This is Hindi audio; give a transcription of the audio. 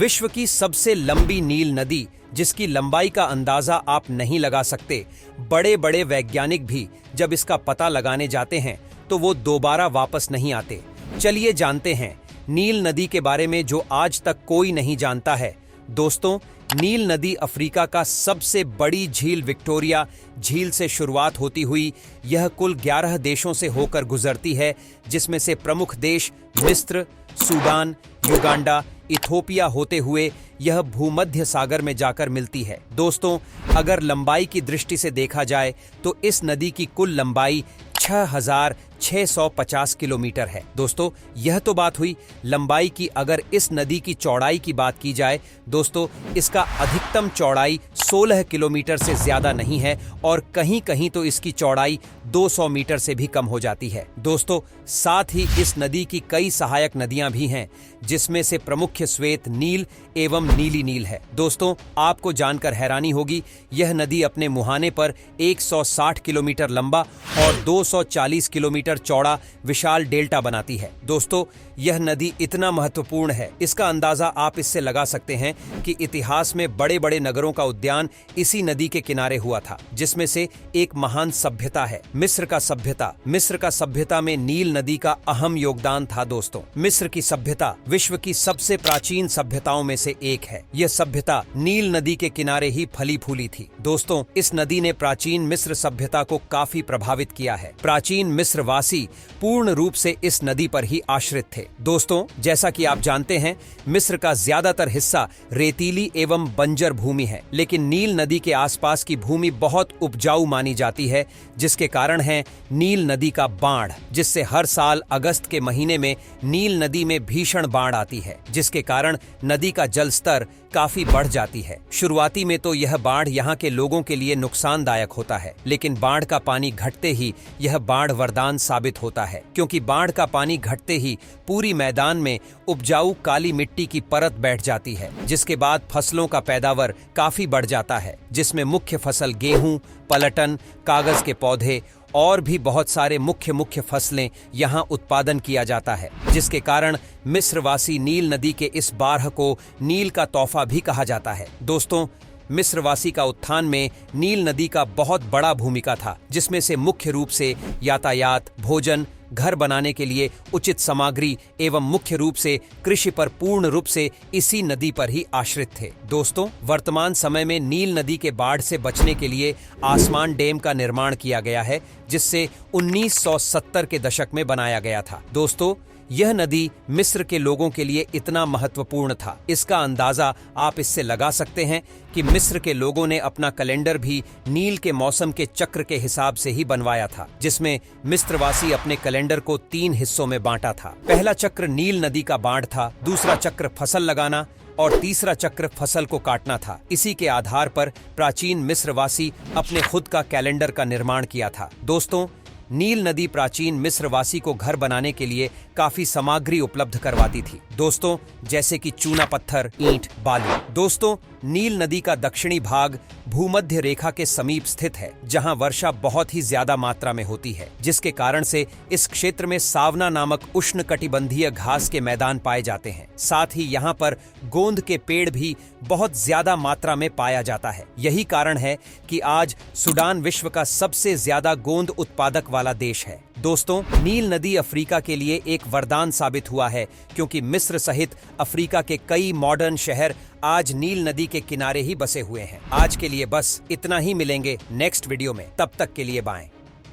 विश्व की सबसे लंबी नील नदी, जिसकी लंबाई का अंदाजा आप नहीं लगा सकते। बड़े बड़े वैज्ञानिक भी जब इसका पता लगाने जाते हैं तो वो दोबारा वापस नहीं आते। चलिए जानते हैं नील नदी के बारे में जो आज तक कोई नहीं जानता है। दोस्तों, नील नदी अफ्रीका का सबसे बड़ी झील विक्टोरिया झील से शुरुआत होती हुई यह कुल 11 देशों से होकर गुजरती है, जिसमें से प्रमुख देश मिस्र, सूडान, युगांडा, इथोपिया होते हुए यह भूमध्य सागर में जाकर मिलती है। दोस्तों, अगर लंबाई की दृष्टि से देखा जाए तो इस नदी की कुल लंबाई 6,650 किलोमीटर है। दोस्तों, यह तो बात हुई लंबाई की। अगर इस नदी की चौड़ाई की बात की जाए दोस्तों, इसका अधिकतम चौड़ाई 16 किलोमीटर से ज्यादा नहीं है और कहीं कहीं तो इसकी चौड़ाई 200 मीटर से भी कम हो जाती है। दोस्तों, साथ ही इस नदी की कई सहायक नदियां भी हैं, जिसमें से प्रमुख श्वेत नील एवं नीली नील है। दोस्तों, आपको जानकर हैरानी होगी, यह नदी अपने मुहाने पर 160 किलोमीटर लंबा और 240 किलोमीटर चौड़ा विशाल डेल्टा बनाती है। दोस्तों, यह नदी इतना महत्वपूर्ण है, इसका अंदाजा आप इससे लगा सकते हैं कि इतिहास में बड़े बड़े नगरों का उद्यान इसी नदी के किनारे हुआ था, जिसमें से एक महान सभ्यता है मिस्र का सभ्यता। मिस्र का सभ्यता में नील नदी का अहम योगदान था। दोस्तों, मिस्र की सभ्यता विश्व की सबसे प्राचीन सभ्यताओं में से एक है। यह सभ्यता नील नदी के किनारे ही फली फूली थी। दोस्तों, इस नदी ने प्राचीन मिस्र सभ्यता को काफी प्रभावित किया है। प्राचीन मिस्रवासी पूर्ण रूप से इस नदी पर ही आश्रित थे। दोस्तों, जैसा कि आप जानते हैं, मिस्र का ज्यादातर हिस्सा रेतीली एवं बंजर भूमि है, लेकिन नील नदी के आसपास की भूमि बहुत उपजाऊ मानी जाती है, जिसके कारण है नील नदी का बाढ़, जिससे हर साल अगस्त के महीने में नील नदी में भीषण बाढ़ आती है, जिसके कारण नदी का जल स्तर काफी बढ़ जाती है। शुरुआती में तो यह बाढ़ यहाँ के लोगों के लिए नुकसानदायक होता है, लेकिन बाढ़ का पानी घटते ही यह बाढ़ वरदान साबित होता है, क्योंकि बाढ़ का पानी घटते ही पूरी मैदान में उपजाऊ काली मिट्टी की परत बैठ जाती है, जिसके बाद फसलों का पैदावार काफी बढ़ जाता है, जिसमें मुख्य फसल गेहूं, पलटन, कागज के पौधे और भी बहुत सारे मुख्य फसलें यहाँ उत्पादन किया जाता है, जिसके कारण मिस्रवासी नील नदी के इस बारह को नील का तोहफा भी कहा जाता है। दोस्तों, मिस्रवासी का उत्थान में नील नदी का बहुत बड़ा भूमिका था, जिसमें से मुख्य रूप से यातायात, भोजन, घर बनाने के लिए उचित सामग्री एवं मुख्य रूप से कृषि पर पूर्ण रूप से इसी नदी पर ही आश्रित थे। दोस्तों, वर्तमान समय में नील नदी के बाढ़ से बचने के लिए आसमान डैम का निर्माण किया गया है, जिससे 1970 के दशक में बनाया गया था। दोस्तों, यह नदी मिस्र के लोगों के लिए इतना महत्वपूर्ण था, इसका अंदाजा आप इससे लगा सकते हैं कि मिस्र के लोगों ने अपना कैलेंडर भी नील के मौसम के चक्र के हिसाब से ही बनवाया था, जिसमें मिस्रवासी अपने कैलेंडर को 3 हिस्सों में बांटा था। पहला चक्र नील नदी का बाढ़ था, दूसरा चक्र फसल लगाना और तीसरा चक्र फसल को काटना था। इसी के आधार पर प्राचीन मिस्रवासी अपने खुद का कैलेंडर का निर्माण किया था। दोस्तों, नील नदी प्राचीन मिस्रवासी को घर बनाने के लिए काफी सामग्री उपलब्ध करवाती थी। दोस्तों, जैसे कि चूना पत्थर, ईंट, बालू। दोस्तों, नील नदी का दक्षिणी भाग भूमध्य रेखा के समीप स्थित है, जहां वर्षा बहुत ही ज्यादा मात्रा में होती है, जिसके कारण से इस क्षेत्र में सावना नामक उष्णकटिबंधीय घास के मैदान पाए जाते हैं। साथ ही यहाँ पर गोंद के पेड़ भी बहुत ज्यादा मात्रा में पाया जाता है। यही कारण है कि आज सूडान विश्व का सबसे ज्यादा गोंद उत्पादक वाला देश है। दोस्तों, नील नदी अफ्रीका के लिए एक वरदान साबित हुआ है, क्योंकि मिस्र सहित अफ्रीका के कई मॉडर्न शहर आज नील नदी के किनारे ही बसे हुए हैं। आज के लिए बस इतना ही, मिलेंगे नेक्स्ट वीडियो में, तब तक के लिए बाय।